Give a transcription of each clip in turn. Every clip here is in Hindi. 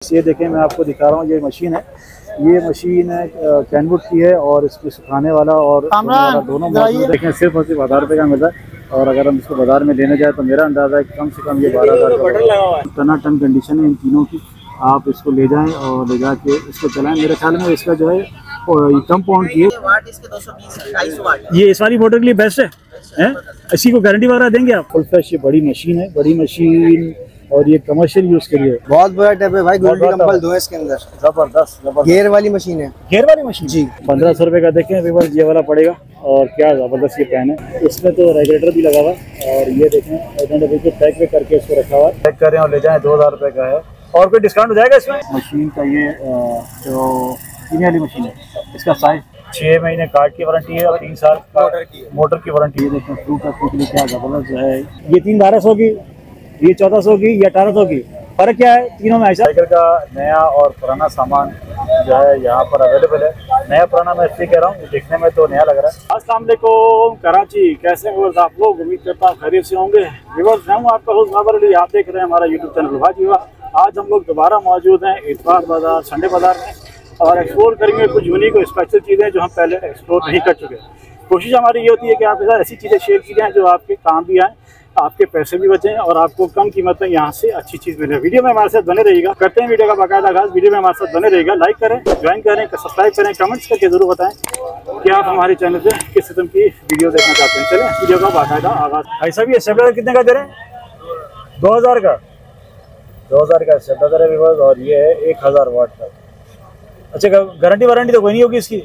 ये देखें, मैं आपको दिखा रहा हूँ, ये मशीन है। ये मशीन है कैनवुड की है और इसको सुखाने वाला और दोनों मौजूद देखें। सिर्फ और सिर्फ 1000 रुपये का मिलता है और अगर हम इसको बाजार में लेने जाए तो मेरा अंदाज़ा है कि कम से कम ये 12,000 टना टन कंडीशन है इन तीनों की। आप इसको ले जाएं और ले जाके इसको चलाएं। मेरे ख्याल में इसका जो है कम पाउंड की है। ये इस वाली मोटर के लिए बेस्ट है। इसी को गारंटी वगैरह देंगे आप? फुल फ्रेश ये बड़ी मशीन है, बड़ी मशीन और ये कमर्शियल यूज के लिए बहुत बड़ा टैप है भाई। गोल्डी कंबल दो है इसके अंदर। जबरदस्त गेयर वाली मशीन है। गेयर वाली मशीन जी। 1500 रुपये का देखें रिवर्स ये वाला पड़ेगा और क्या जबरदस्त ये फैन है। इसमें तो रेगुलेटर भी लगा हुआ है और ये देखें इन्होंने बिल्कुल पैक पे करके इसको रखा हुआ है। पैक करें और ले जाएं 2000 रुपये का है। और कोई डिस्काउंट हो जाएगा इसमें? मशीन का ये जो चीनी वाली मशीन है इसका साइज 6 महीने कार्ड की वारंटी है और 3 साल मोटर की वारंटी है। देखें फ्रूट रखने के लिए क्या जबरदस्त जो है। ये 3 1200 की, ये 1400 की, ये 1800 की। फर्क क्या है तीनों में? ऐसा साइकिल का नया और पुराना सामान जो है यहाँ पर अवेलेबल है। नया पुराना मैं इसलिए कह रहा हूँ, देखने में तो नया लग रहा है। अस्सलाम वालेकुम कराची, कैसे हैं आप लोग? उम्मीद करता हूँ खैरियत से होंगे। व्यूअर्स, मैं हूँ आपका होस्ट बाबर अली, आप देख रहे हैं हमारा यूट्यूब चैनल भाजी हुआ। आज हम लोग दोबारा मौजूद हैं इतवार बाजार, संडे बाजार में और एक्सप्लोर करेंगे कुछ यूनिक और स्पेशल चीज़ें जो हम पहले एक्सप्लोर नहीं कर चुके। कोशिश हमारी ये होती है कि आपके साथ ऐसी चीज़ें शेयर की जाएँ जो आपके काम भी आएँ, आपके पैसे भी बचें और आपको कम कीमत में यहाँ से अच्छी चीज़ मिले। वीडियो में हमारे साथ बने रहिएगा। करते हैं वीडियो का बाकायदा आगाज़। वीडियो में हमारे साथ बने रहिएगा। लाइक करें, ज्वाइन करें, सब्सक्राइब करें, कमेंट्स करके ज़रूर बताएं कि आप हमारे चैनल पे किस किस्म की वीडियो देखना चाहते हैं। चलें वीडियो का बाकायदा आगाज़। ऐसा भी स्टेबलाइजर कितने का दे रहे हैं? 2000 का। 2000 का स्टेबलाइजर है और ये है 1000 वाट का। अच्छा, गारंटी वारंटी तो कोई नहीं होगी इसकी?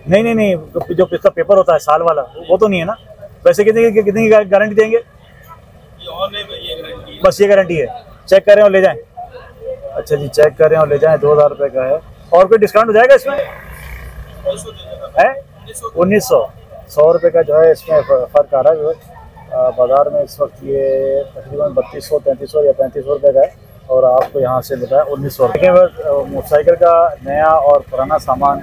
नहीं, जो इसका पेपर होता है साल वाला वो तो नहीं है ना? वैसे कितनी की गारंटी देंगे? बस ये गारंटी है। चेक करें और ले जाएं। अच्छा जी, चेक करें और ले जाएं। 2000 रुपये का है। और कोई डिस्काउंट हो जाएगा इसमें? है 1900 रुपये का जो है इसमें फ़र्क आ रहा है। बाज़ार में इस वक्त ये तकरीबन 3200 3300 या 3500 रुपये का है और आपको यहाँ से मिला है 1900 रुपये। मोटरसाइकिल का नया और पुराना सामान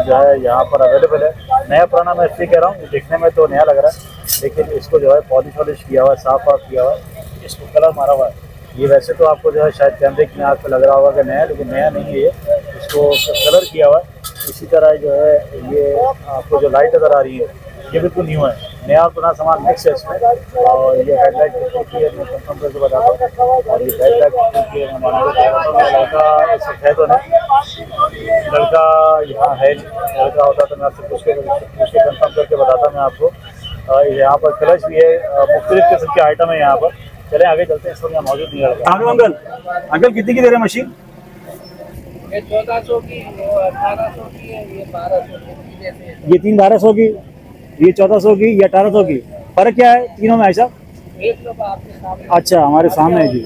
जो है यहाँ पर अवेलेबल है। नया पुराना मैं इसलिए कह रहा हूँ, देखने में तो नया लग रहा है लेकिन इसको जो है पॉलिश वॉलिश किया हुआ है, साफ किया हुआ है, इसको कलर मारा हुआ है। ये वैसे तो आपको जो है शायद कैमरे की आँख पे लग रहा होगा कि नया, लेकिन नया नहीं है ये, इसको कलर किया हुआ है। इसी तरह जो है ये आपको जो लाइट नज़र आ रही है ये बिल्कुल न्यू है। नया और पुराना सामान मिक्स है इसमें। और ये हेडलाइट कितने की है मैं कंफर्म करके बताता हूँ। और ये हेडलाइट कितने की है लड़का इस वक्त है तो नहीं, लड़का यहाँ है। लड़का होता तो मैं आपसे पूछ के कंफर्म करके बताता मैं आपको। यहाँ पर क्लच भी है, मुख्तलिफ किस्म के आइटम है यहाँ पर। चलें आगे चलते हैं, इस वक्त यहाँ मौजूद नहीं है। अंकल कितनी की दे रहे हैं मशीन? 1400 की, 1800 की है, ये 1200 की। ये 3 1200 की, ये 1400 की, ये 1800 की। फर्क क्या है तीनों में? ऐसा अच्छा, हमारे सामने है जी।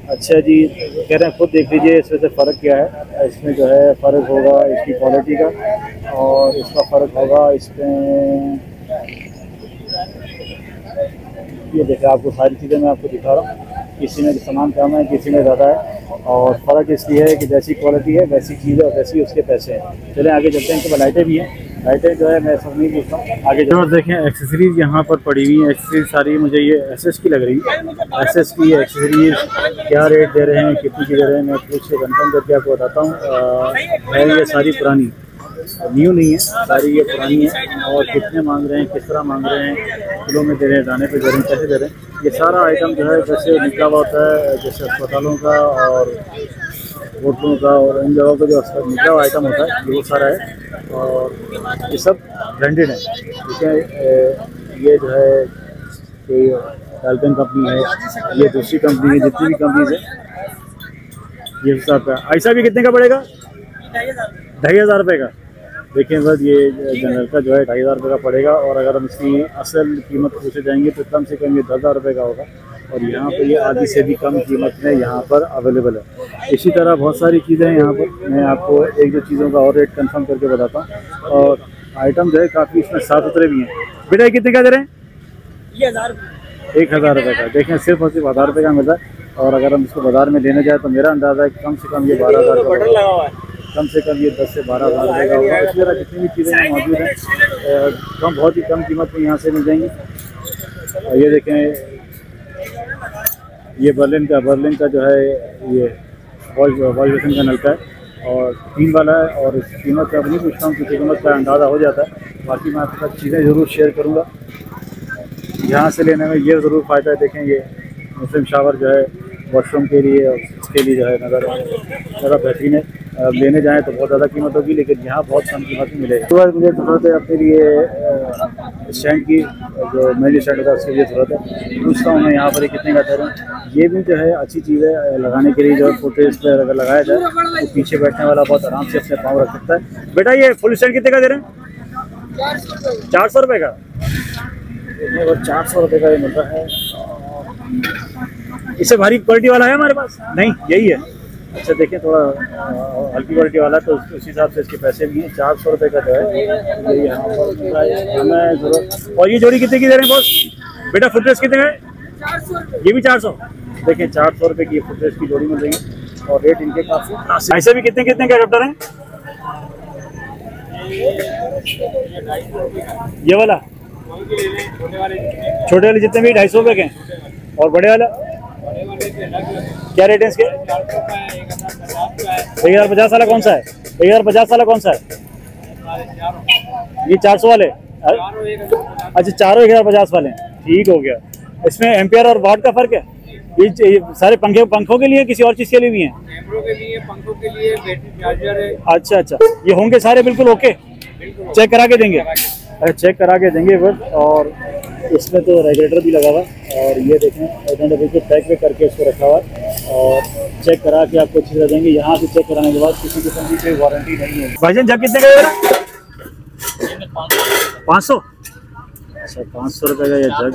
अच्छा जी, कह रहे हैं खुद देख लीजिए इसमें से फ़र्क क्या है। इसमें जो है फ़र्क होगा इसकी क्वालिटी का और इसका फ़र्क होगा इसमें। ये देखिए आपको सारी चीज़ें मैं आपको दिखा रहा हूँ। किसी में सामान कम है, किसी में ज़्यादा है और फ़र्क इसलिए है कि जैसी क्वालिटी है वैसी चीज़ है और वैसी उसके पैसे हैं। चलें आगे चलते हैं। इनके लाइटें भी हैं। लाइटें जो है मैं सब नहीं पूछता हूँ, आगे जो देखें एक्सेसरीज़ यहाँ पर पड़ी हुई हैं। एक्सेसरीज सारी मुझे ये एसएस की लग रही है। एसएस की एक्सेसरीज क्या रेट दे रहे हैं, कितनी की दे रहे हैं, मैं पूछ के कन्फर्म करके आपको बताता हूँ। है ये सारी पुरानी, न्यू नहीं है, सारी ये पुरानी है। और कितने मांग रहे हैं, किस तरह मांग रहे हैं, किलो में दे रहे हैं, दाने पे दे रहे हैं, कैसे दे रहे हैं। ये सारा आइटम जो है जैसे निकला हुआ होता है, जैसे अस्पतालों का और होटलों का और इन जगहों का जो निकला हुआ आइटम होता है ये वो सारा है और ये सब ब्रांडेड है। ठीक है, ये जो है कोई डाल्टन कंपनी है, ये दूसरी कंपनी है, जितनी भी कंपनीज है ये सब का। ऐसा भी कितने का पड़ेगा? 2500 रुपये का। देखिए बस ये जनरल का जो है 2500 रुपये का पड़ेगा और अगर हम इसकी असल कीमत पूछे जाएंगे तो कम से कम ये 10,000 रुपये का होगा और यहाँ पर ये आधी से भी कम कीमत में यहाँ पर अवेलेबल है। इसी तरह बहुत सारी चीज़ें हैं यहाँ पर। मैं आपको एक दो चीज़ों का और रेट कंफर्म करके बताता हूँ और आइटम जो है काफ़ी इसमें साफ सुथरे भी हैं। बेटा कितने का दे रहे हैं? ये 1000 रुपये का। देखें सिर्फ और सिर्फ 1000 रुपये का मिलता है और अगर हम इसको बाज़ार में लेने जाए तो मेरा अंदाज़ा है कि कम से कम ये 12,000 का, कम से कम ये 10 से 12,000 रुपये का होगा। इसी तरह जितनी भी चीज़ें मौजूद हैं बहुत ही कम कीमत में यहाँ से मिल जाएंगी। और ये देखें ये बर्लिन का जो है ये वॉश बेसिन का नलका है और 3 वाला है। और इस कीमत का नहीं पूछता हूँ क्योंकि कीमत का अंदाज़ा हो जाता है। बाकी मैं आपके साथ चीज़ें ज़रूर शेयर करूँगा। यहाँ से लेने में ये ज़रूर फ़ायदा है। देखें ये मुस्लिम शावर जो है वॉशरूम के लिए और इसके लिए जो है नज़र ज़्यादा बेहतरीन है। लेने जाएँ तो बहुत ज़्यादा कीमत होगी, लेकिन यहाँ बहुत कम कीमत में मिलेगा। तो मुझे ज़रूरत है अपने लिए स्टैंड की, जो मेन स्टैंड होता है उसके लिए ज़रूरत है। पूछता हूँ मैं यहाँ पर कितने का दे रहे हैं। ये भी जो है अच्छी चीज़ है लगाने के लिए, जो फुटेज पर अगर लगाया जाए तो पीछे बैठने वाला बहुत आराम से अपने पाँव रख सकता है। बेटा ये फुल स्टैंड कितने का दे रहे हैं? 400 रुपये का। 400 रुपये का ये मिल रहा है। इससे भारी क्वालिटी वाला है हमारे पास? नहीं, यही है। अच्छा देखिए, थोड़ा हल्की क्वालिटी वाला है तो उस हिसाब से इसके पैसे भी हैं। 400 रुपये का जो है ये यहाँ पर हमें ज़रूरत। और ये जोड़ी कितने की दे रहे हैं बॉस? बेटा फुटरेस कितने का है? ये भी 400। देखिए 400 रुपये की फुटरेस की जोड़ी मिल रही है और रेट इनके काफ़ी। ऐसे भी कितने कितने के एडाप्टर हैं? ये वाला छोटे वाले जितने भी 250 रुपये के। और बड़े वाला क्या रेट है इसके? 1050 वाला कौन सा है? 1050 वाला कौन सा है? ये 400 वाले। अच्छा, चारों 1050 वाले हैं। ठीक हो गया। इसमें एम्पियर और वाट का फर्क है? ये सारे पंखों के लिए, किसी और चीज के लिए भी हैं? कैमरों के लिए, पंखों के लिए, बैटरी चार्जर है। अच्छा, ये होंगे सारे बिल्कुल ओके? चेक करा के देंगे? अरे चेक करा के देंगे बस। और इसमें तो रेगुलेटर भी लगा हुआ है और ये देखें इन्होंने बिल्कुल पैक पे करके इसको रखा हुआ है और चेक करा के आपको अच्छी तरह देंगे। यहाँ से चेक कराने के बाद किसी किस्म की कोई वारंटी नहीं है। भाईजान जग कितने का है? 500। अच्छा, 500 रुपये का ये जग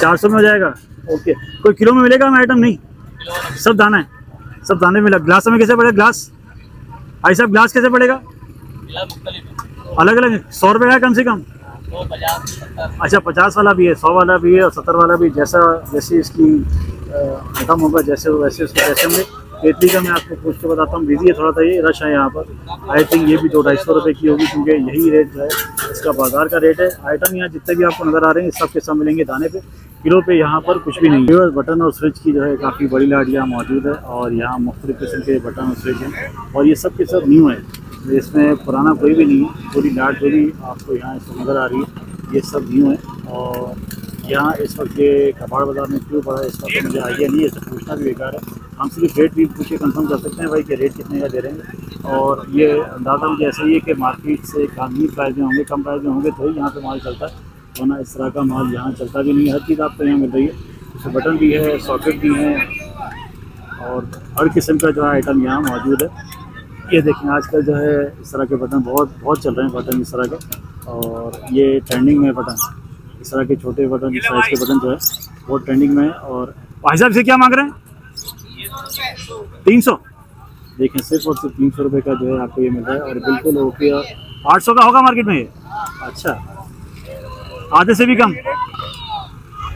400 में हो जाएगा। ओके, कोई किलो में मिलेगा हमें आइटम? नहीं, सब दाना है, सब दाने में। ग्लास में कैसे पड़ेगा ग्लास? भाई साहब ग्लास कैसे पड़ेगा? अलग अलग 100 रुपये का कम से कम? अच्छा, 50 वाला भी है, 100 वाला भी है और 70 वाला भी। जैसे इसकी खत्म होगा वैसे उसके पैसे होंगे। केतली का मैं आपको पूछ के बताता हूँ। बिजी है थोड़ा सा, ये रश है यहाँ पर। आई थिंक ये भी 200-250 रुपये की होगी क्योंकि यही रेट जो है इसका बाजार का रेट है। आइटम यहाँ जितने भी आपको नज़र आ रहे हैं सब के सब मिलेंगे दाने पे, किलो पे यहाँ पर कुछ भी नहीं है। बटन और स्विच की जो है काफ़ी बड़ी लाट यहाँ मौजूद है और यहाँ मुख्तलिफ किस्म के बटन और स्विच हैं और ये सब के सब न्यू है। इसमें पुराना कोई भी नहीं है। पूरी लाट जो भी आपको यहाँ इसको नज़र आ रही है ये सब न्यू है। और यहाँ इस वक्त ये कबाड़ बाज़ार में क्यों पड़ा है इस वक्त मुझे आइडिया नहीं है, इससे पूछना भी बेकार है। हम सिर्फ रेट भी पूछ के कंफर्म कर सकते हैं भाई कि रेट कितने का दे रहे हैं। और ये अंदाज़ा मुझे ऐसा ही है कि मार्केट से कानूनी प्राइस में होंगे, कम प्राइस में होंगे तो ही यहाँ पे माल चलता है, वरना इस तरह का माल यहाँ चलता भी नहीं है। हर चीज़ आपको यहाँ मिल रही है। इसमें बटन भी है, सॉकेट भी हैं और हर किस्म का जो है आइटम यहाँ मौजूद है। ये देखें आजकल जो है इस तरह के बटन बहुत चल रहे हैं, बटन इस तरह के। और ये ट्रेंडिंग में बटन, इस तरह के छोटे बटन, इस साइज़ के बटन जो है बहुत ट्रेंडिंग में। और भाई साहब से क्या मांग रहे हैं? 300। देखें सिर्फ और सिर्फ 300 रुपये का जो है आपको ये मिल रहा है और बिल्कुल ओके। 800 का होगा मार्केट में ये? अच्छा, आधे से भी कम।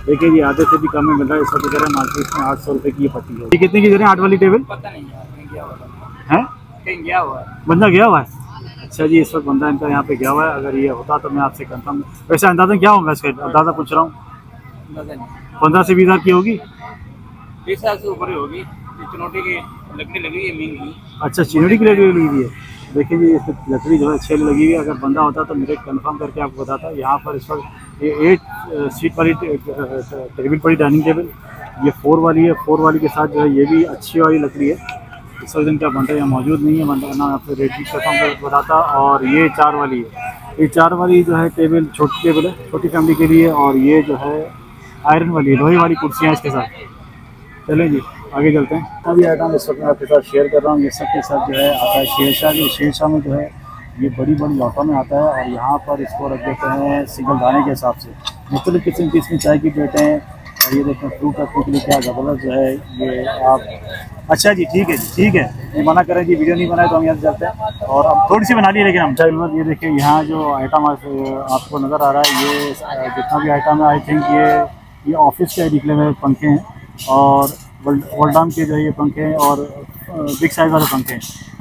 देखिए जी आधे से भी कम में मिल रहा है इस वक्त कह रहे हैं मार्केट में 800 रुपये की ये पट्टी है। ये कितने की दे रहे हैं 8 वाली टेबल? पता नहीं है, गया हुआ है, बंदा गया हुआ है। अच्छा जी, इस वक्त बंदा इनका यहाँ पे गया हुआ है। अगर ये होता तो मैं आपसे कंफर्म, वैसे अंदाज़ा क्या होगा इसका? अंदाज़ा पूछ रहा हूँ। 15 से 20 हज़ार की होगी? 20 हज़ार से ऊपर ही होगी। चिनोटी की लकड़ी लगी है महंगी। अच्छा, चिनोटी की लकड़ी लगी हुई है। देखिए जी इस लकड़ी जो है अच्छी लगी हुई है। अगर बंदा होता तो मेरे कंफर्म करके आपको बताता। यहाँ पर इस वक्त ये 8 सीट वाली टेबल पड़ी, डाइनिंग टेबल। ये 4 वाली है। 4 वाली के साथ जो है ये भी अच्छी वाली लकड़ी है। इस वक्त इनका बंदा यहाँ मौजूद नहीं है, बंदा ना आपको रेट भी कंफर्म करके बताता। और ये 4 वाली है। ये 4 वाली जो है टेबल छोटी टेबल है, छोटी फैमिली के लिए। और ये जो है आयरन वाली, लोहे वाली कुर्सियाँ इसके साथ। चलें जी आगे चलते हैं। अभी आइटम इस वक्त मैं आपके साथ शेयर कर रहा हूँ। ये सब के साथ जो है आता है शेरशाह। जो शेरशाह में जो है ये बड़ी लौटों में आता है और यहाँ पर इसको रख देते हैं सिंगल दाने के हिसाब से। मुख्तलिफ किस्म की इसमें चाय की प्लेटें हैं और ये देखें फ्रूट रखने के लिए क्या ज़बरदस्त जो है ये आप। अच्छा जी ठीक है जी, ठीक है, ये मना करें जी, वीडियो नहीं बनाए तो हम यहाँ से चलते हैं। और अब थोड़ी सी बना ली लेकिन हम चाहे। ये देखिए यहाँ जो आइटम आपको नज़र आ रहा है ये जितना भी आइटम है आई थिंक ये ऑफिस के निकले हुए पंखे हैं और वोल्डाम के जो है ये पंखे हैं और बिग साइज़ वाले पंखे हैं।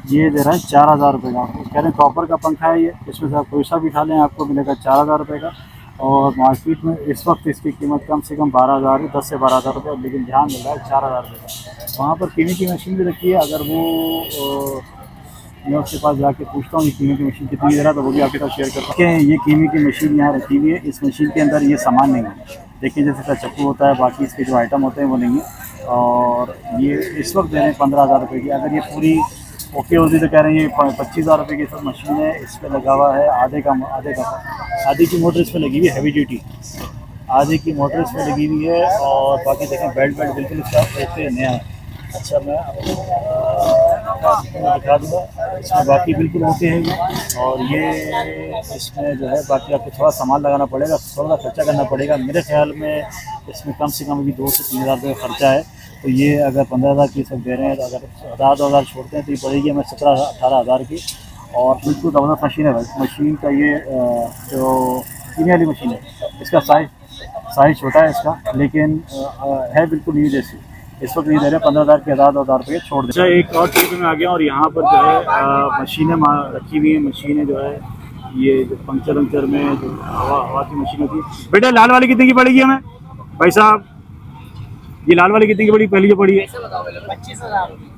ये दे रहा है 4000 रुपये का। कह रहे हैं कॉपर का पंखा है ये, इसमें से आप कोई सा भी खा लें आपको मिलेगा 4000 रुपये का। और मार्केट में इस वक्त इसकी कीमत कम से कम 12,000 है, 10 से 12,000 रुपये, लेकिन ध्यान मिल रहा है 4,000 रुपये का। वहाँ पर कीमे की मशीन भी रखी है, अगर वो मैं उसके पास जाके पूछता हूँ ये कीमे की मशीन कितनी दे रहा है, तो वो भी आपके साथ शेयर करता हूँ। ये कीमे की मशीन यहाँ रखी हुई है, इस मशीन के अंदर ये सामान नहीं है। देखिए जैसे चक्कू होता है, बाकी इसके जो आइटम होते हैं वो नहीं है। और ये इस वक्त दे रहे हैं 15,000 रुपये की। अगर ये पूरी ओके होती तो कह रहे हैं ये 25,000 रुपये की सब मशीन है। इस पर लगा हुआ है आधे की मोटर इस पर लगी हुई है, हैवी ड्यूटी आधे की मोटर इस पर लगी हुई है। और बाकी देखें बेल्ट बिल्कुल इसका ओके नया है। अच्छा मैं दिखा दूँगा, इसमें बाकी बिल्कुल ओके है। और ये इसमें जो है बाकी आपको थोड़ा सामान लगाना पड़ेगा, थोड़ा सा खर्चा करना पड़ेगा। मेरे ख्याल में इसमें कम से कम अभी 2 से 3 हज़ार रुपये खर्चा है। तो ये अगर 15,000 की सब दे रहे हैं, तो अगर 1,000-2,000 छोड़ते हैं तो ये पड़ेगी हमें 17-18 हज़ार की। और बिल्कुल ज़बरदस्त मशीन है भाई। मशीन का ये जो कीमे वाली मशीन है, इसका साइज़ छोटा है इसका, लेकिन है बिल्कुल न्यू जैसी। इस वक्त ये दे रहे हैं 15,000 के 1,000-2,000 रुपये छोड़ दें। अच्छा एक और चीज़ में आ गया और यहाँ पर जो है मशीनें रखी हुई हैं। मशीनें जो है ये जो पंक्चर में जो हवा की मशीन होती है। बेटा लाल वाली कितने की पड़ेगी हमें भाई साहब? ये लाल वाली कितने की पड़ी? पहली जो पड़ी है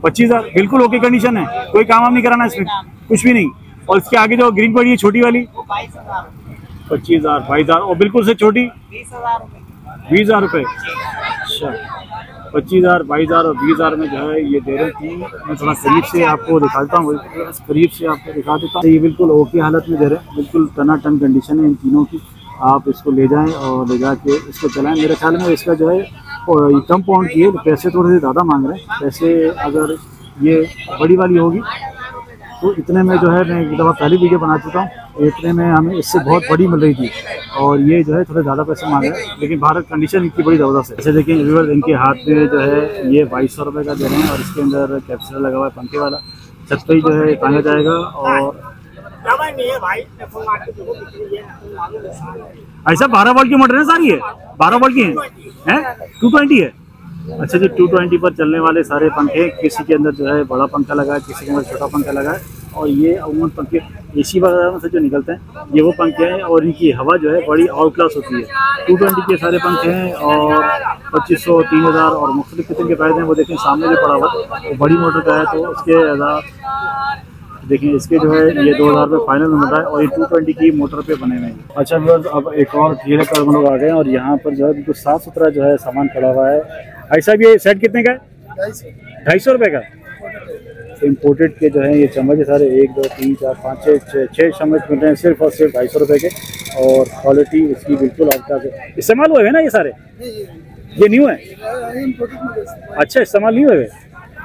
25,000 बिल्कुल ओके कंडीशन है, कोई काम नहीं कराना इसमें, कुछ भी नहीं। और इसके आगे जो ग्रीन पड़ी है छोटी वाली 25,000 22,000 और बिल्कुल से छोटी 20,000 रुपये। अच्छा 25,000 22,000 और 20,000 में जो है ये दे रहे हैं। मैं थोड़ा करीब से आपको दिखाता हूँ, करीब से आपको दिखा देता हूँ। ये बिल्कुल ओके हालत में दे रहे हैं, बिल्कुल टनाटन कंडीशन है इन तीनों की। आप इसको ले जाएं और ले जाके इसको चलाएं। मेरे ख्याल में इसका जो है कम पाउंड की है, पैसे थोड़े से ज़्यादा मांग रहे हैं। पैसे अगर ये बड़ी वाली होगी तो इतने में जो है, मैं एक दफ़ा पहली वीडियो बना चुका हूँ, इतने में हमें इससे बहुत बड़ी मिल रही थी। और ये जो है थोड़े ज़्यादा पैसे मांग रहे हैं, लेकिन भारत कंडीशन इतनी बड़ी ज़बरदस्त है। जैसे देखिए व्यूअर्स, इनके हाथ में जो है ये 2,200 रुपये का दे रहे हैं और इसके अंदर कैप्सूल लगा हुआ है पंखे वाला। छत पे ही जो है टांगा जाएगा। और ऐसा 12 वोल्ट की मोटर है सारी है, 12 वोल्ट की है 220 है। अच्छा जी 220 पर चलने वाले सारे पंखे, किसी के अंदर जो है बड़ा पंखा लगा है, किसी के अंदर छोटा पंखा लगा है। और ये अमूमन पंखे एसी वगैरह में से जो निकलते हैं ये वो पंखे हैं, और इनकी हवा जो है बड़ी आउट क्लास होती है। 220 के सारे पंखे हैं और 2,500 3,000 और मुख्तलिफ किस्म के प्राइस हैं। वो देखें सामने जो पड़ा हुआ है वो बड़ी मोटर का है, तो उसके देखिए इसके जो है ये 2,000 रुपये फाइनल में मिल रहा है। और ये 220 की मोटर पे बने हुए हैं। अच्छा व्यूअर्स, अब एक और ठेले पर हम लोग आ गए हैं और यहाँ पर जो है बिल्कुल साफ़ सुथरा जो है सामान पड़ा हुआ है। भाई साहब ये सेट कितने का है? 250 रुपये का। इम्पोर्टेड के जो है ये चम्मच सारे 1 2 3 4 5 6 चम्मच मिल रहे हैं सिर्फ और सिर्फ 250 रुपये के। और क्वालिटी इसकी बिल्कुल आपका इस्तेमाल हुए हैं ना ये सारे? ये न्यू है? अच्छा इस्तेमाल नहीं हुए?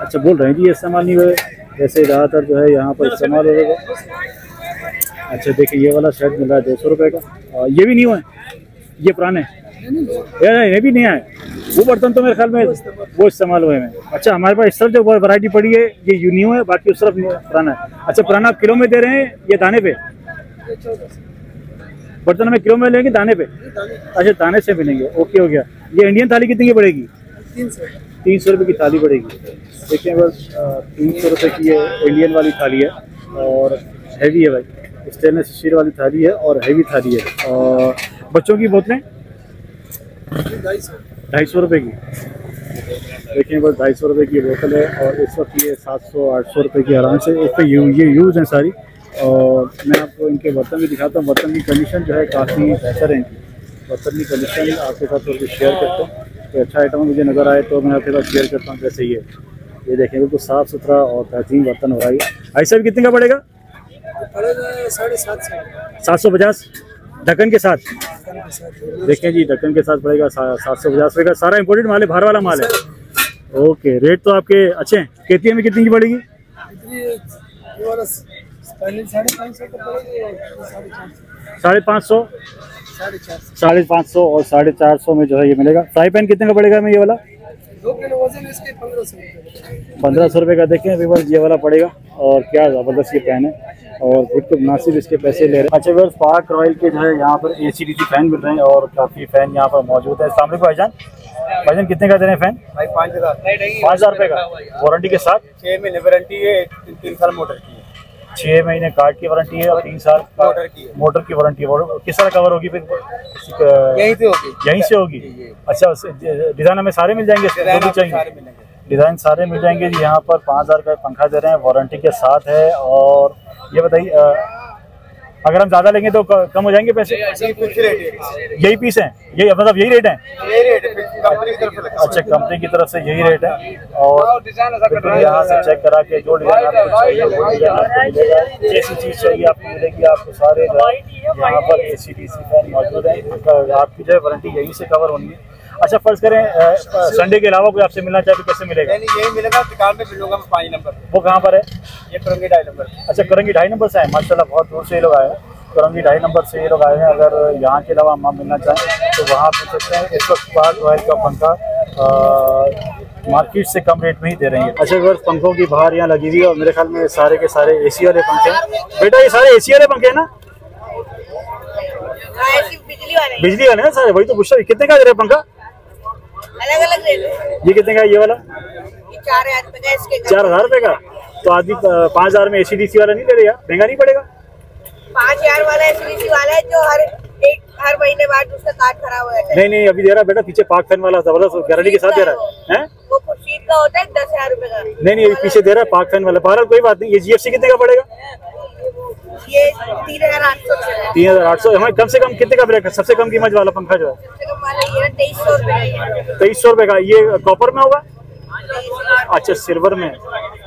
अच्छा बोल रहे हैं जी ये इस्तेमाल नहीं हुए। वैसे ज़्यादातर जो है यहाँ पर इस्तेमाल होगा। अच्छा देखिए ये वाला सेट मिल रहा है 200 रुपये का। और ये भी न्यू है? ये पुराने ये भी नया है। वो बर्तन तो मेरे ख्याल में वो इस्तेमाल हुए हैं। अच्छा हमारे पास इस तरफ जो वैरायटी पड़ी है ये न्यू है, बाकी उस तरफ पुराना है। अच्छा पुराना आप किलो में दे रहे हैं, ये दाने पे? बर्तन में किलो में लेंगे दाने पे? अच्छा दाने से मिलेंगे, ओके हो गया। ये इंडियन थाली कितनी की पड़ेगी? 300 रुपये की थाली पड़ेगी। देखिए बस 300 रुपये की ये इंडियन वाली थाली है और हैवी है भाई, स्टेनलेस स्टील वाली थाली है और हैवी थाली है। और बच्चों की बोतलें 250 रुपये की। देखिए बस 250 रुपये की बोतल है और इस वक्त ये 700-800 रुपये की आराम से इस पर ये यूज़ हैं सारी। और मैं आपको इनके बर्तन भी दिखाता हूँ। बर्तन की कंडीशन जो है काफ़ी बेहतर है इनकी। बर्तन की कंडीशन आपके साथ थोड़ी शेयर करता हूँ। तो अच्छा आइटम मुझे नज़र आए तो मैं आपके साथ शेयर करता हूँ। जैसे ये देखें बिल्कुल साफ़ सुथरा और बेहतरीन बर्तन हो रहा है। ऐसा भी कितने का पड़ेगा? 750 ढक्कन के साथ। देखें जी ढक्कन के साथ पड़ेगा 750 रुपये का। सारा इम्पोर्टेड माल है, बाहर वाला माल है। ओके रेट तो आपके अच्छे हैं। केतिया में कितनी की पड़ेगी? 550 550 और 450 में जो है ये मिलेगा। फ्राई पैन कितने का पड़ेगा हमें ये वाला? 2 किलो वजन इसके 1500 रुपये का। देखें अभी बस ये वाला पड़ेगा और क्या ज़बरदस्त ये पैन है और बिल्कुल मुनासिब इसके पैसे ले रहे हैं। अच्छा बस पार्क रॉयल के जो है यहाँ पर AC/DC फैन मिल रहे हैं और काफ़ी फ़ैन यहाँ पर मौजूद है। अस्सलाम वालेकुम भाईजान कितने का दे रहे हैं फ़ैन? भाई 5,000 रुपये का वारंटी के साथ। 6 महीने वारंटी है, 3 साल मोटर की है। 6 महीने कार्ड की वारंटी है और 3 साल मोटर की वारंटी है। किस तरह कवर होगी फिर? यहीं से होगी। अच्छा, डिजाइन हमें सारे मिल जाएंगे? जो भी चाहिए डिजाइन सारे मिल जाएंगे जी। यहाँ पर 5000 का पंखा दे रहे हैं, वारंटी के साथ है। और ये बताइए, अगर हम ज्यादा लेंगे तो कम हो जाएंगे पैसे? यही पीस है, यही मतलब यही रेट है? अच्छा, कंपनी की तरफ से यही रेट है। और बिल्कुल यहाँ से चेक करा के जो डिजाइन आपको चाहिए वो डिजाइन आपको मिलेगा, जैसी चीज चाहिए आपको मिलेगी। आपको सारे यहाँ पर AC/DC फैन मौजूद है, आपकी जो है वारंटी यहीं से कवर होनी है। अच्छा, फर्ज करें संडे के अलावा कोई आपसे मिलना चाहे तो कैसे मिलेगा? यही मिलेगा, दुकान पे मिलूंगा 5 नंबर। वो कहाँ पर है? ये करंगी 2.5 नंबर। अच्छा, करंगी 2.5 नंबर से है, माशाल्लाह बहुत दूर से ये लोग आए हैं। करंगी 2.5 नंबर से ये लोग आए हैं। अगर यहाँ के अलावा हम मिलना चाहें तो वहाँ पूछ सकते हैं। इस वक्त पार्क रॉयल का पंखा मार्केट से कम रेट में ही दे रहे हैं। अच्छा, अगर पंखों की बाहर यहाँ लगी हुई है और मेरे ख्याल में सारे के सारे AC वाले पंखे हैं। बेटा ये सारे AC वाले पंखे हैं ना? बिजली वाले हैं सारे, वही तो पूछ रहा हूँ। कितने का दे रहे हैं पंखा? अलग अलग रेट है। ये कितने का है? ये वाला 4000 रुपए का, इसके 4000 रुपए का। तो आदमी 5000 में AC/DC वाला नहीं ले रहा? महंगा नहीं पड़ेगा? 5000 वाला AC/DC वाला है जो हर महीने बाद उसका कार्ड खराब हो जाता है। नहीं, अभी दे रहा बेटा, पीछे पार्क फैन वाला जबरदस्त गारंटी के साथ दे रहा है। वो खुर्शीद का होता है 10,000 रुपए का। नहीं, अभी पीछे दे रहा है पार्क फैन वाला। बहरहाल कोई बात नहीं। ये GFC कितने का पड़ेगा? ये 3800 है। 3800। हमारे कम से कम कितने का ब्रेक है? सबसे कम कीमत वाला पंखा जो है 2300 रुपए का। 2300 रुपए का। ये कॉपर में होगा? अच्छा, सिल्वर में।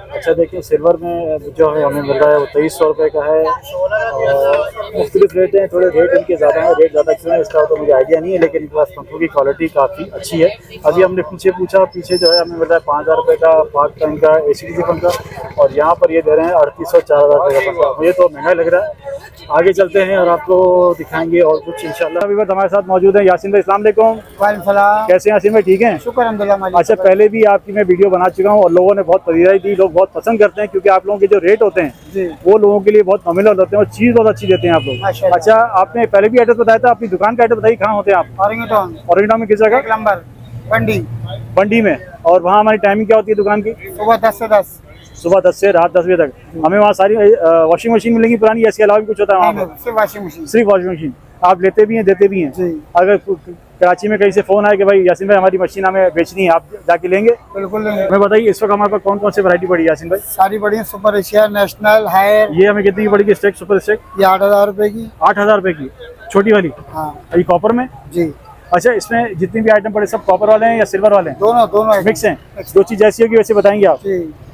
अच्छा, देखिए सिल्वर में जो है हमें मिल रहा है वो 2300 रुपये का है। और मुख्तलिफ रेट हैं, थोड़े रेट इनके ज़्यादा हैं। रेट ज़्यादा क्यों है इसका तो मुझे आइडिया नहीं है, लेकिन इनके पास पंखों की क्वालिटी काफ़ी अच्छी है। अभी हमने पीछे पूछा, पीछे जो है हमें मिल रहा है 5000 रुपये का पार्क फैन का AC/DC पंखा, और यहाँ पर ये दे रहे हैं 3800 4000 रुपये का पंखा। मुझे तो महंगा लग रहा है। आगे चलते हैं और आपको दिखाएंगे और कुछ इंशाल्लाह। अभी बात हमारे साथ मौजूद है यासीन भाई। अस्सलाम वालेकुम। कैसे हैं यासीन भाई? ठीक हैं, शुक्र अल्हम्दुलिल्लाह। अच्छा, पहले भी आपकी मैं वीडियो बना चुका हूँ और लोगों ने बहुत पसंद दी। लोग बहुत पसंद करते हैं क्योंकि आप लोगों के जो रेट होते हैं वो लोगों के लिए बहुत नॉमिनल होते हैं और चीज़ बहुत अच्छी देते हैं आप लोग। अच्छा, आपने पहले भी एड्रेस बताया था, अपनी दुकान का एड्रेस बताइए, कहाँ होते हैं आप? औरंगटाउन में किस जगह? नंबर बंडी में। और वहाँ हमारी टाइमिंग क्या होती है दुकान की? सुबह 10 से 10। सुबह 10 से रात 10 बजे तक। हमें वहाँ सारी वॉशिंग मशीन मिलेंगी पुरानी, इसके अलावा भी कुछ होता है वहाँ पर? सिर्फ वॉशिंग मशीन। सिर्फ वॉशिंग मशीन। आप लेते भी हैं, देते भी हैं? अगर कराची में कहीं से फोन आए कि भाई यासीन भाई हमारी मशीन हमें बेचनी है, आप जाके लेंगे? बिल्कुल लेंगे। मैं बताइए इस वक्त हमारे पास कौन कौन सी वैरायटी पड़ी है यासीन भाई? सारी बड़ी है, सुपर एशिया, नेशनल, हायर। ये हमें कितनी की पड़ेगी स्टेक, सुपर स्टेक? ये 8000 रुपए की। 8000 रुपए की छोटी वाली? हाँ। ये कॉपर में जी। अच्छा, इसमें जितनी भी आइटम पड़े सब कॉपर वाले हैं या सिल्वर वाले हैं? दोनों मिक्स हैं। जो चीज़ जैसी होगी वैसे बताएंगे आप।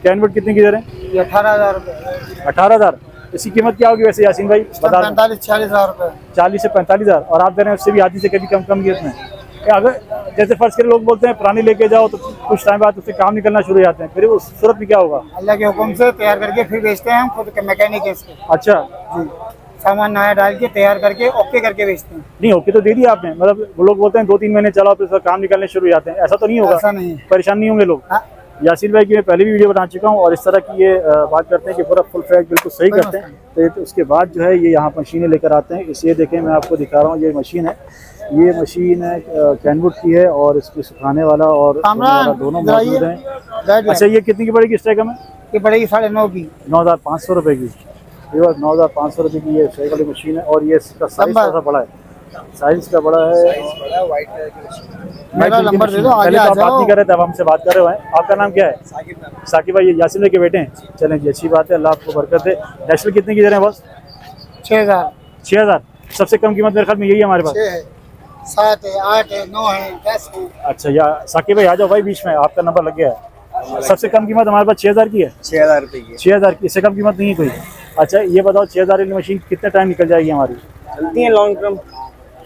कैनवट कितने की दे रहे हैं? ये 18000 रुपए। 18000। इसकी कीमत क्या होगी वैसे यासीन भाई? 45-40 रुपए। 40 से 45,000। और आप दे रहे हैं उससे भी आधी से कभी कम कीमत में। अगर जैसे फर्ज करें लोग बोलते हैं पुरानी लेके जाओ तो कुछ टाइम बाद उससे काम निकलना शुरू हो जाते हैं, फिर उस सूरत में क्या होगा? अल्लाह के हुक्म से तैयार करके फिर बेचते हैं हम, खुद के मैकेनिक है इसके। अच्छा जी, सामान नया डाल के तैयार करके ओके करके बेचते हैं। नहीं, ओके तो दे दिया आपने, मतलब वो लोग बोलते हैं 2-3 महीने चलाओ फिर काम निकलने शुरू हो जाते हैं, ऐसा तो नहीं होगा? ऐसा नहीं, परेशान नहीं होंगे लोग? यासीन भाई की मैं पहले भी वीडियो बना चुका हूँ और इस तरह की ये बात करते हैं कि पूरा फुल फ्लैग बिल्कुल सही करते हैं। तो उसके बाद जो है ये यहाँ मशीनें लेकर आते हैं। इसे देखें, मैं आपको दिखा रहा हूँ, ये मशीन है, ये मशीन है कैनवुड की है और इसमें सुखाने वाला और दोनों मौजूद हैं। अच्छा, ये कितनी की पड़ेगी स्ट्राइक में? ये पड़ेगी 9.5 की। 9500 रुपये की। ये 9500 रुपये की ये स्ट्राइक वाली मशीन है और ये इसका साइज थोड़ा सा बड़ा है, साइज का बड़ा है। मेरा नंबर दे दो, पहले तो आप बात नहीं कर रहे थे, अब हमसे बात कर रहे हैं। आपका नाम क्या है? साकिब भाई। यासीन भाई के बेटे हैं? चलें जी, अच्छी बात है, अल्लाह आपको बरकत दे। नेशनल कितने की दे रहे हैं बॉस? 6000। 6000 सबसे कम कीमत मेरे ख्याल में यही है हमारे पास। 6 है, 7 है, 8 है, 9 है, 10 है। अच्छा, या साकिब भाई आ जाओ भाई बीच में, आपका नंबर लग गया है। सबसे कम कीमत हमारे पास 6000 की है। 6000 रुपये की। 6000 की, इससे कम कीमत नहीं है कोई। अच्छा, ये बताओ 6000 की मशीन कितने टाइम निकल जाएगी हमारी? चलती है लॉन्ग टर्म,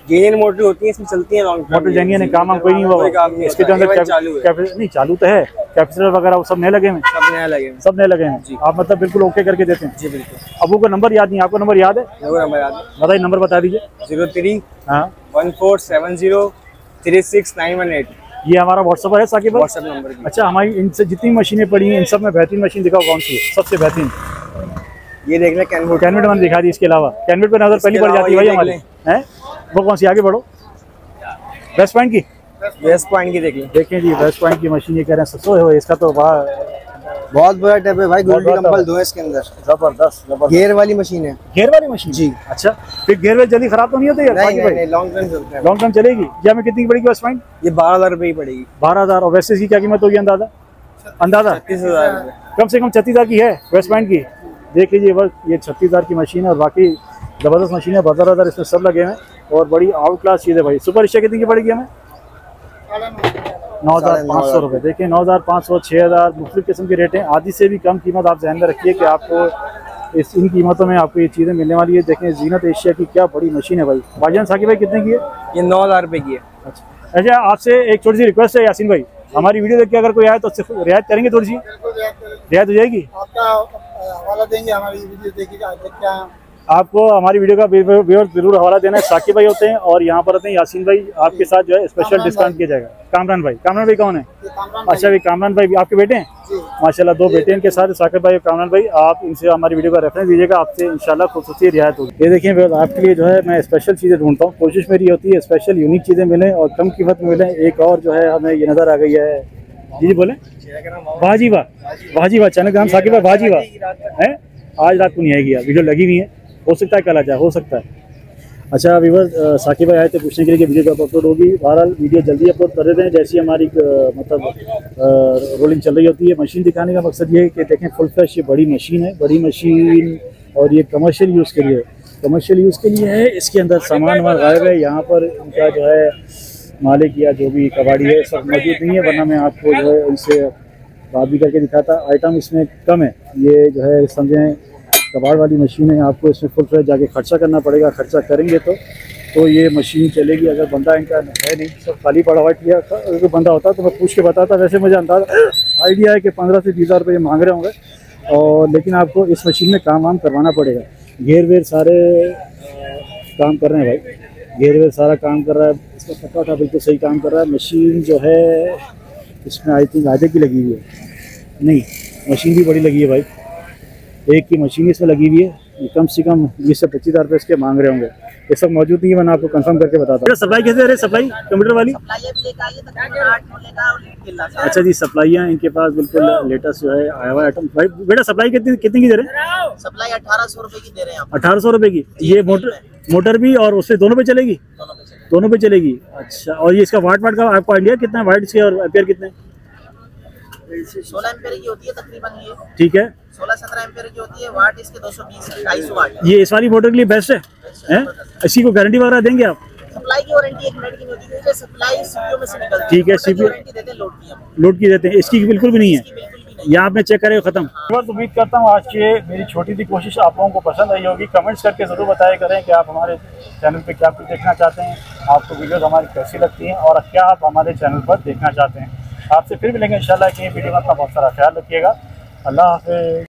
जेन्युइन मोटर होती है, इसमें चलती है लॉन्ग टर्म। मोटर जेन्युइन है, काम कोई नहीं हुआ इसके जो अंदर नहीं चालू तो है, कैपेसिटर वगैरह वो सब नए लगे हैं? सब नए लगे हैं। सब नए लगे हैं। आप मतलब बिल्कुल ओके करके देते हैं? जी बिल्कुल। अबू का नंबर याद नहीं, आपको नंबर याद है? नंबर याद है, बताइए, नंबर बता दीजिए। 03 हाँ 1470 36918। ये हमारा व्हाट्सएप है साकिब भाई? WhatsApp number. अच्छा, हमारी इनसे जितनी मशीनें पड़ी हैं इन सब में बेहतरीन मशीन दिखाओ, कौन सी है सबसे बेहतरीन? ये देख लें कैनवुड। कैनवुड मैंने दिखा दी, इसके अलावा कैनवुड पे नजर पहली पड़ जाती है भाई हमारी है। वो कौन सी, आगे बढ़ो। वेस्ट पॉइंट की? वेस्ट पॉइंट की देख लें। देखें जी, वेस्ट पॉइंट की मशीन ये कह रहे हैं 700 है, इसका तो बड़ा बहुत बड़ा टैप है भाई, बहुत गोल्डी बड़ा कंबल टैप दो है इसके अंदर। जबरदस्त जबरदस्त। गियर वाली मशीन है। गियर वाली मशीन जी। अच्छा, फिर गियर वेयर जल्दी खराब तो नहीं होते यार? नहीं नहीं, लॉन्ग टर्म चलता है। लॉन्ग टर्म चलेगी। ये हमें कितनी की पड़ेगी वेस्ट पॉइंट? ये 12,000 रुपए की पड़ेगी। 12,000। और वैसे इसकी क्या कीमत होगी अंदाजा? 36,000 रुपए। कम से कम 36,000 की है वेस्ट पॉइंट की। देख लीजिए बस, ये 36,000 की मशीन है और बाकी ज़बरदस्त मशीन है। 12,000 इसमें सब लगे हैं और बड़ी आउट क्लास चीज़ है भाई। सुपर स्टियर कितनी की पड़ेगी हमें? 9,500 रुपये। देखिए 9,500, 6,000 मुख्तलिफ किस्म के रेट हैं। आधी से भी कम कीमत आप ध्यान में रखिए कि आपको इन कीमतों में आपको ये चीज़ें मिलने वाली है। देखें जीनत एशिया की क्या बड़ी मशीन है भाई। भाईजान साकिब भाई कितने की है? ये 9,000 रुपए की है। अच्छा, आपसे एक छोटी सी रिक्वेस्ट है यासीन भाई, हमारी वीडियो देख के अगर कोई आए तो उससे रियायत करेंगे? थोड़ी सी रियायत हो जाएगी? आपका हवाला देंगे, हमारी वीडियो देखिएगा, देखते हैं। आपको हमारी वीडियो का जरूर हवाला देना है। साकिब भाई होते हैं और यहाँ पर होते हैं यासीन भाई। आपके साथ जो है स्पेशल डिस्काउंट किया जाएगा। कामरान भाई कौन है? अच्छा भाई, कामरान भाई भी आपके बेटे हैं? माशाल्लाह, 2 बेटे इनके साथ, साकिब भाई और कामरान भाई। आप इनसे हमारी वीडियो का रेफरेंस दीजिएगा, आपसे इंशाल्लाह खूबसूरती रियायत होगी। ये देखिए आपके लिए जो है मैं स्पेशल चीज़ें ढूंढता हूँ। कोशिश मेरी होती है स्पेशल यूनिक चीज़ें मिलें और कम कीमत में मिलें। एक और जो है हमें ये नज़र आ गई है। जी बोले। वाजी वाह चैनल का नाम साकिब भाई वाजी वाह है। आज रात को नहीं आएगी यार, वीडियो लगी हुई है, हो सकता है कल आ जाए, हो सकता है। अच्छा व्यूअर्स, साकिब भाई आए थे पूछने के लिए कि वीडियो कब अपलोड होगी। बहरहाल वीडियो जल्दी अपलोड कर देते हैं जैसी हमारी मतलब रोलिंग चल रही होती है। मशीन दिखाने का मकसद ये है कि देखें फुल फ्लैश ये बड़ी मशीन है, बड़ी मशीन, और ये कमर्शियल यूज़ के लिए है। इसके अंदर सामान वामान गायब है। यहाँ पर इनका जो है मालिक या जो भी कबाड़ी है सब मौजूद नहीं है, वरना मैं आपको जो है इनसे बात भी करके दिखाता। आइटम इसमें कम है। ये जो है समझें कबाड़ वाली मशीन है, आपको इसमें फुल फ्लैश जाके खर्चा करना पड़ेगा। खर्चा करेंगे तो ये मशीन चलेगी। अगर बंदा इनका है नहीं, सब खाली पड़ा हुआ किया, अगर बंदा होता तो मैं पूछ के बताता। वैसे मुझे अंदाजा आइडिया है कि 15 से 20,000 रुपये मांग रहे होंगे, और लेकिन आपको इस मशीन में काम वाम करवाना पड़ेगा। गेयर वेयर सारे काम कर रहे हैं भाई, गेयर वेयर सारा काम कर रहा है। इसका पता था बिल्कुल सही काम कर रहा है। मशीन जो है इसमें आई थिंक आधे की लगी हुई है, नहीं मशीन भी बड़ी लगी है भाई। एक की मशीन इसमें लगी हुई है। ये कम से कम 20 से 25,000 रुपये इसके मांग रहे होंगे। ये सब मौजूद नहीं है, मैंने आपको कंफर्म करके बताता हूँ। सप्लाई कैसे दे रहे? सप्लाई कंप्यूटर वाली? अच्छा जी, सप्लाइयाँ इनके पास बिल्कुल लेटेस्ट जो है आया हुआ आइटम। भाई बेटा सप्लाई कितनी की दे रहे हैं? सप्लाई 1800 रुपए की दे रहे हैं आप। 1800 रुपये की। ये मोटर भी और उससे दोनों पे चलेगी? दोनों पे चलेगी। अच्छा, और ये इसका वाट का आपको आइडिया कितना है? वाट इसके और एम्पेयर कितने? 16 एम्पेयर की होती है तकरीबन ये। ठीक है, 16-17 एम्पेयर की होती है। वाट इसके 220 250 वाट। ये इस वाली मोटर के लिए बेस्ट है? इसी को गारंटी वगैरह देंगे आप? सप्लाई की वारंटी 1 मिनट की नहीं होती है। सप्लाई सीपीयू में से निकलती है। ठीक है, सीपीयू देते हैं, लोड की देते हैं। इसकी बिल्कुल भी नहीं है, यहाँ आपने चेक करे खत्म। बस उम्मीद करता हूँ आज की मेरी छोटी सी कोशिश आप लोगों को पसंद आई होगी। कमेंट्स करके ज़रूर बताया करें कि आप हमारे चैनल पे क्या कुछ देखना चाहते हैं, आपको वीडियोस हमारी कैसी लगती हैं और क्या आप हमारे चैनल पर देखना चाहते हैं। आपसे फिर मिलेंगे इंशाल्लाह कि वीडियो में अपना बहुत सारा ख्याल रखिएगा। अल्लाह हाफ़िज़।